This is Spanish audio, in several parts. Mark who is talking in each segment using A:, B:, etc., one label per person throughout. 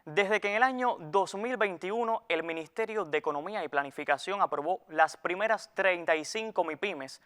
A: Desde que en el año 2021 el Ministerio de Economía y Planificación aprobó las primeras 35 MIPYMES,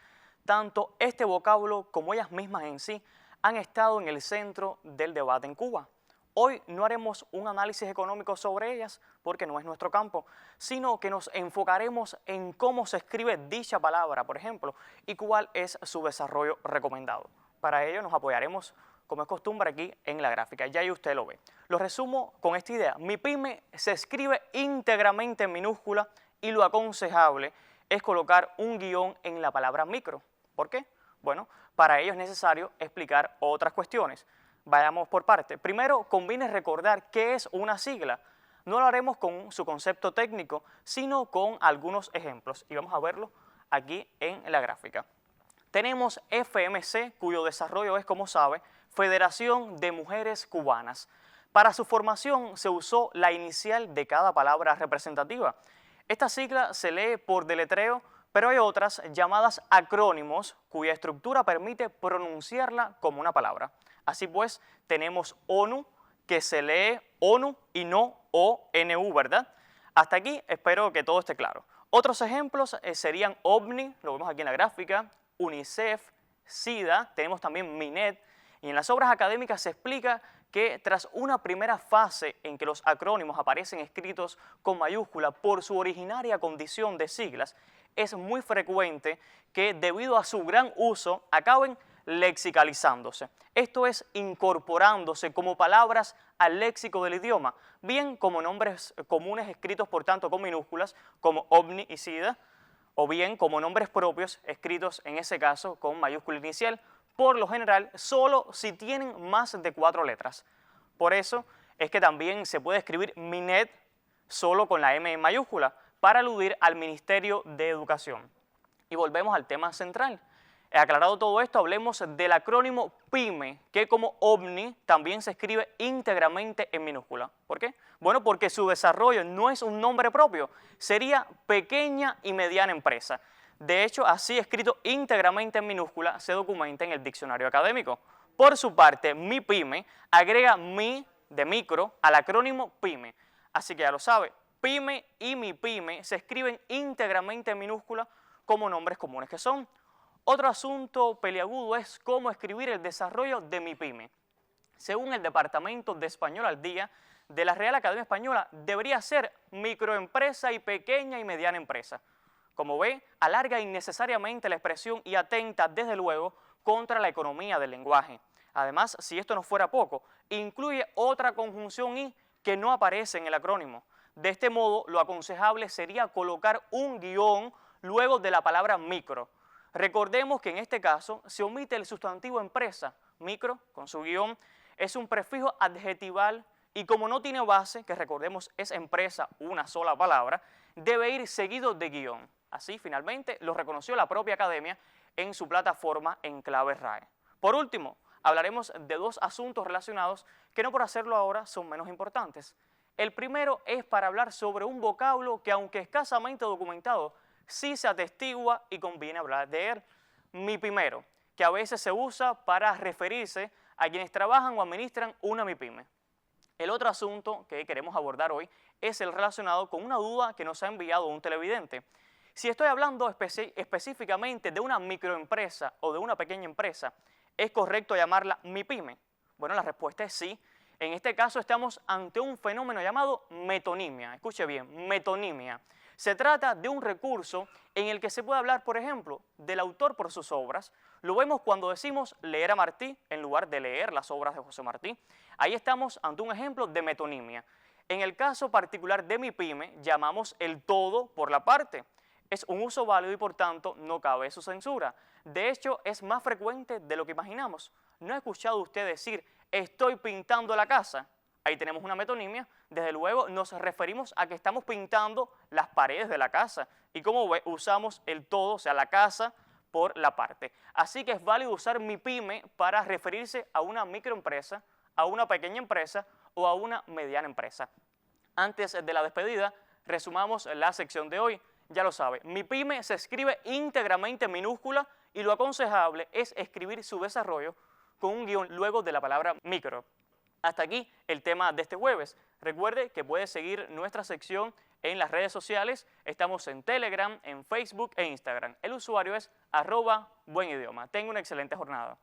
A: tanto este vocablo como ellas mismas en sí han estado en el centro del debate en Cuba. Hoy no haremos un análisis económico sobre ellas porque no es nuestro campo, sino que nos enfocaremos en cómo se escribe dicha palabra, por ejemplo, y cuál es su desarrollo recomendado. Para ello nos apoyaremos, como es costumbre, aquí en la gráfica. Ya ahí usted lo ve. Lo resumo con esta idea. MIPYME se escribe íntegramente en minúscula y lo aconsejable es colocar un guión en la palabra micro. ¿Por qué? Bueno, para ello es necesario explicar otras cuestiones. Vayamos por parte. Primero, conviene recordar qué es una sigla. No lo haremos con su concepto técnico, sino con algunos ejemplos. Y vamos a verlo aquí en la gráfica. Tenemos FMC, cuyo desarrollo es, como sabe, Federación de Mujeres Cubanas. Para su formación se usó la inicial de cada palabra representativa. Esta sigla se lee por deletreo, pero hay otras llamadas acrónimos cuya estructura permite pronunciarla como una palabra. Así pues, tenemos ONU, que se lee ONU y no ONU, ¿verdad? Hasta aquí espero que todo esté claro. Otros ejemplos serían OVNI, lo vemos aquí en la gráfica, UNICEF, SIDA, tenemos también MINET, y en las obras académicas se explica que tras una primera fase en que los acrónimos aparecen escritos con mayúscula por su originaria condición de siglas, es muy frecuente que debido a su gran uso acaben lexicalizándose. Esto es incorporándose como palabras al léxico del idioma, bien como nombres comunes escritos por tanto con minúsculas como OVNI y SIDA, o bien como nombres propios escritos en ese caso con mayúscula inicial, por lo general solo si tienen más de 4 letras. Por eso es que también se puede escribir MINET solo con la M en mayúscula para aludir al Ministerio de Educación. Y volvemos al tema central. Aclarado todo esto, hablemos del acrónimo PYME, que como OVNI también se escribe íntegramente en minúscula. ¿Por qué? Bueno, porque su desarrollo no es un nombre propio, sería pequeña y mediana empresa. De hecho, así escrito íntegramente en minúscula se documenta en el diccionario académico. Por su parte, MIPYME agrega mi de micro al acrónimo PYME. Así que ya lo sabe, PYME y MIPYME se escriben íntegramente en minúscula como nombres comunes que son. Otro asunto peliagudo es cómo escribir el desarrollo de MIPYME. Según el Departamento de Español al Día de la Real Academia Española, debería ser microempresa y pequeña y mediana empresa. Como ve, alarga innecesariamente la expresión y atenta, desde luego, contra la economía del lenguaje. Además, si esto no fuera poco, incluye otra conjunción y que no aparece en el acrónimo. De este modo, lo aconsejable sería colocar un guión luego de la palabra micro. Recordemos que en este caso se omite el sustantivo empresa. Micro, con su guión, es un prefijo adjetival y como no tiene base, que recordemos es empresa, una sola palabra, debe ir seguido de guión. Así, finalmente, lo reconoció la propia academia en su plataforma en clave RAE. Por último, hablaremos de dos asuntos relacionados que no por hacerlo ahora son menos importantes. El primero es para hablar sobre un vocablo que, aunque escasamente documentado, sí se atestigua y conviene hablar de él. MIPYMERO, que a veces se usa para referirse a quienes trabajan o administran una MIPYME. El otro asunto que queremos abordar hoy es el relacionado con una duda que nos ha enviado un televidente. Si estoy hablando específicamente de una microempresa o de una pequeña empresa, ¿es correcto llamarla MIPYME? Bueno, la respuesta es sí. En este caso estamos ante un fenómeno llamado metonimia. Escuche bien, metonimia. Se trata de un recurso en el que se puede hablar, por ejemplo, del autor por sus obras. Lo vemos cuando decimos leer a Martí en lugar de leer las obras de José Martí. Ahí estamos ante un ejemplo de metonimia. En el caso particular de MIPYME, llamamos el todo por la parte. Es un uso válido y por tanto no cabe su censura. De hecho, es más frecuente de lo que imaginamos. ¿No ha escuchado usted decir estoy pintando la casa? Ahí tenemos una metonimia. Desde luego nos referimos a que estamos pintando las paredes de la casa y como ve usamos el todo, o sea la casa, por la parte. Así que es válido usar MIPYME para referirse a una microempresa, a una pequeña empresa o a una mediana empresa. Antes de la despedida, resumamos la sección de hoy. Ya lo sabe, MIPYME se escribe íntegramente en minúscula y lo aconsejable es escribir su desarrollo con un guión luego de la palabra micro. Hasta aquí el tema de este jueves. Recuerde que puede seguir nuestra sección en las redes sociales. Estamos en Telegram, en Facebook e Instagram. El usuario es @buenidioma. Tenga una excelente jornada.